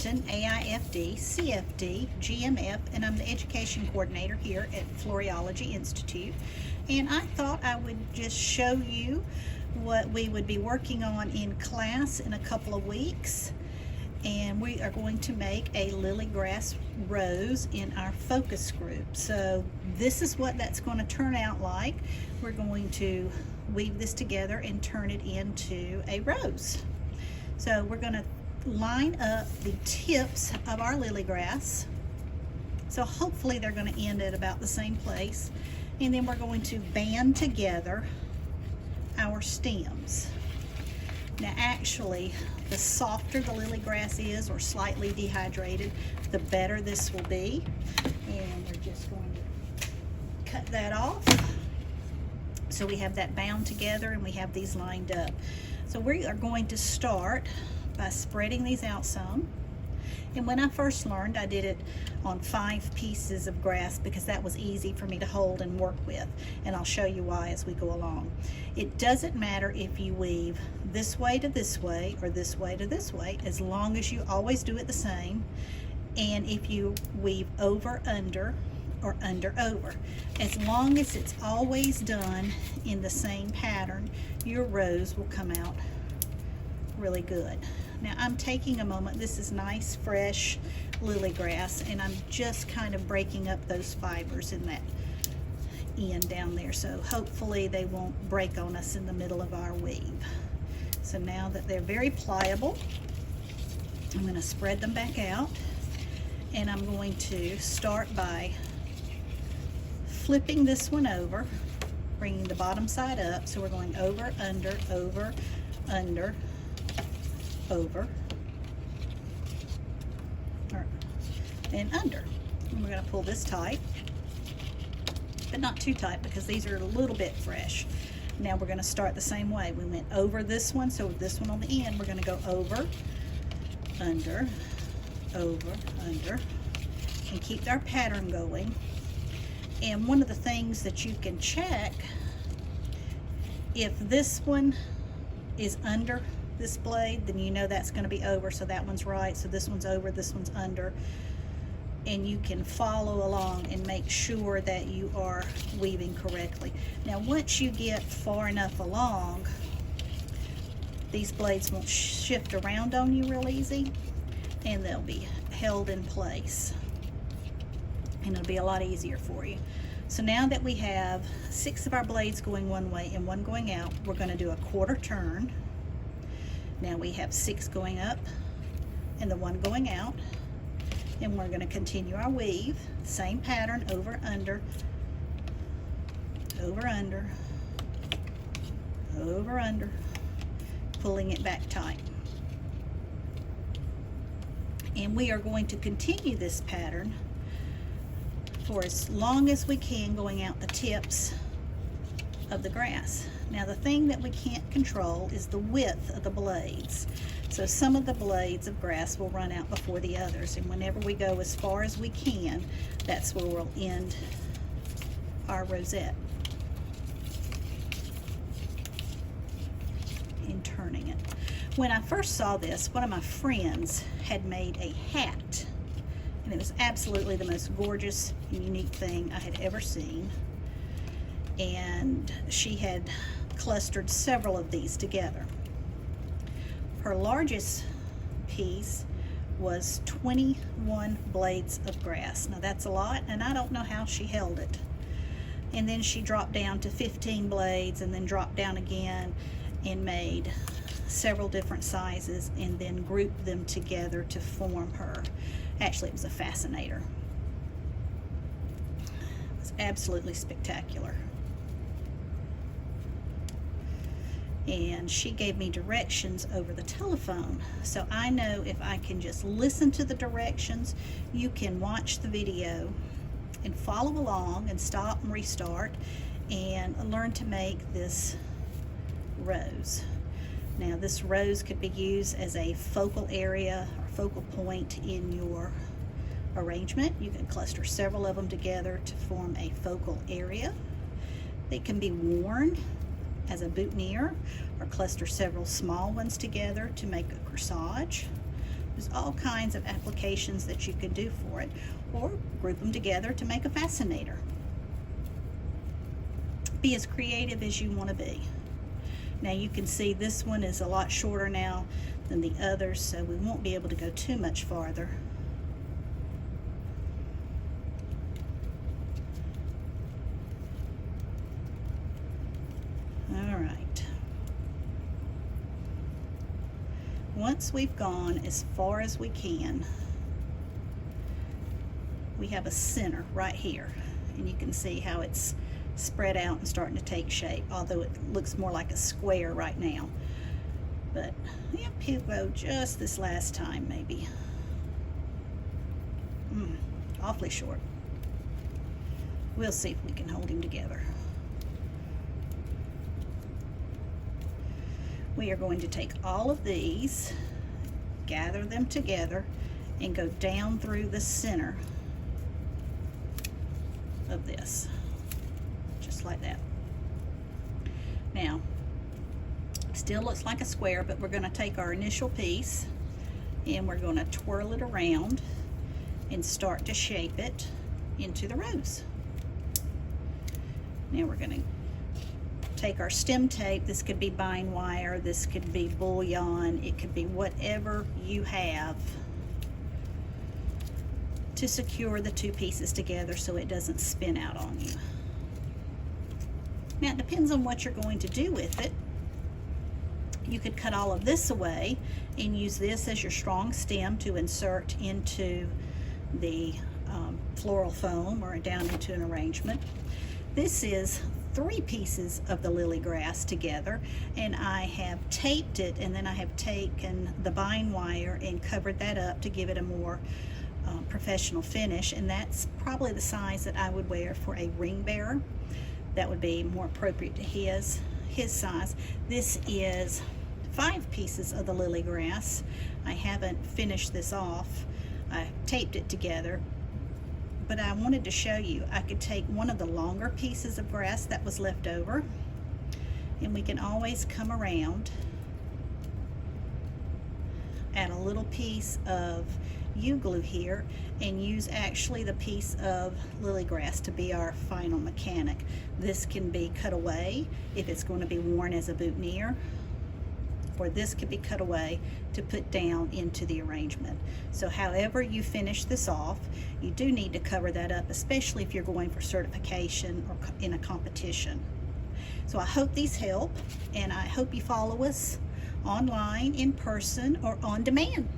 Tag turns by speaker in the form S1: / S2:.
S1: Thornton, AIFD, CFD, GMF, and I'm the Education Coordinator here at Floreology Institute. And I thought I would just show you what we would be working on in class in a couple of weeks. And we are going to make a lily grass rose in our focus group. So this is what that's going to turn out like. We're going to weave this together and turn it into a rose. So we're going to line up the tips of our lily grass. So hopefully they're going to end at about the same place. And then we're going to band together our stems. Now actually, the softer the lily grass is or slightly dehydrated, the better this will be. And we're just going to cut that off. So we have that bound together and we have these lined up. So we are going to start by spreading these out some. And when I first learned, I did it on 5 pieces of grass because that was easy for me to hold and work with. And I'll show you why as we go along. It doesn't matter if you weave this way to this way or this way to this way, as long as you always do it the same. And if you weave over, under, or under, over, as long as it's always done in the same pattern, your rose will come out really good. Now I'm taking a moment, this is nice fresh lily grass, and I'm just kind of breaking up those fibers in that end down there, so hopefully they won't break on us in the middle of our weave. So now that they're very pliable, I'm going to spread them back out, and I'm going to start by flipping this one over, bringing the bottom side up. So we're going over, under, over, under, over, and under. And we're going to pull this tight, but not too tight because these are a little bit fresh. Now we're going to start the same way. We went over this one, so this one on the end, we're going to go over, under, and keep our pattern going. And one of the things that you can check, if this one is under this blade, then you know that's going to be over, so that one's right. So this one's over, this one's under, and you can follow along and make sure that you are weaving correctly. Now once you get far enough along, these blades won't shift around on you real easy, and they'll be held in place, and it'll be a lot easier for you. So now that we have 6 of our blades going one way and 1 going out, we're going to do a quarter turn. Now we have 6 going up and the 1 going out, and we're going to continue our weave, same pattern, over, under, over, under, over, under, pulling it back tight. And we are going to continue this pattern for as long as we can, going out the tips of the grass. Now the thing that we can't control is the width of the blades. So some of the blades of grass will run out before the others, and whenever we go as far as we can, that's where we'll end our rosette in turning it. When I first saw this, one of my friends had made a hat, and it was absolutely the most gorgeous and unique thing I had ever seen. And she had clustered several of these together. Her largest piece was 21 blades of grass. Now that's a lot, and I don't know how she held it. And then she dropped down to 15 blades, and then dropped down again and made several different sizes, and then grouped them together to form her. Actually, it was a fascinator. It was absolutely spectacular. And she gave me directions over the telephone, so I know if I can just listen to the directions, you can watch the video and follow along and stop and restart and learn to make this rose. Now this rose could be used as a focal area or focal point in your arrangement. You can cluster several of them together to form a focal area. They can be worn as a boutonniere, or cluster several small ones together to make a corsage, There's all kinds of applications that you could do for it, or group them together to make a fascinator. Be as creative as you want to be. Now you can see this one is a lot shorter now than the others, so we won't be able to go too much farther. All right. Once we've gone as far as we can, we have a center right here, and you can see how it's spread out and starting to take shape, although it looks more like a square right now. But yeah, he'll go just this last time maybe. Awfully short. We'll see if we can hold him together. We are going to take all of these, gather them together, and go down through the center of this, just like that. Now, still looks like a square, but we're going to take our initial piece and we're going to twirl it around and start to shape it into the rose. Now we're going to take our stem tape. This could be bind wire, this could be bullion, it could be whatever you have to secure the two pieces together so it doesn't spin out on you. Now it depends on what you're going to do with it. You could cut all of this away and use this as your strong stem to insert into the floral foam or down into an arrangement. This is 3 pieces of the lily grass together, and I have taped it, and then I have taken the bind wire and covered that up to give it a more professional finish, and that's probably the size that I would wear for a ring bearer. That would be more appropriate to his size. This is 5 pieces of the lily grass. I haven't finished this off. I taped it together, but I wanted to show you I could take one of the longer pieces of grass that was left over, and we can always come around, add a little piece of U-glue here, and use actually the piece of lily grass to be our final mechanic. This can be cut away if it's going to be worn as a boutonniere, or this could be cut away to put down into the arrangement. So however you finish this off, you do need to cover that up, especially if you're going for certification or in a competition. So I hope these help, and I hope you follow us online, in person, or on demand.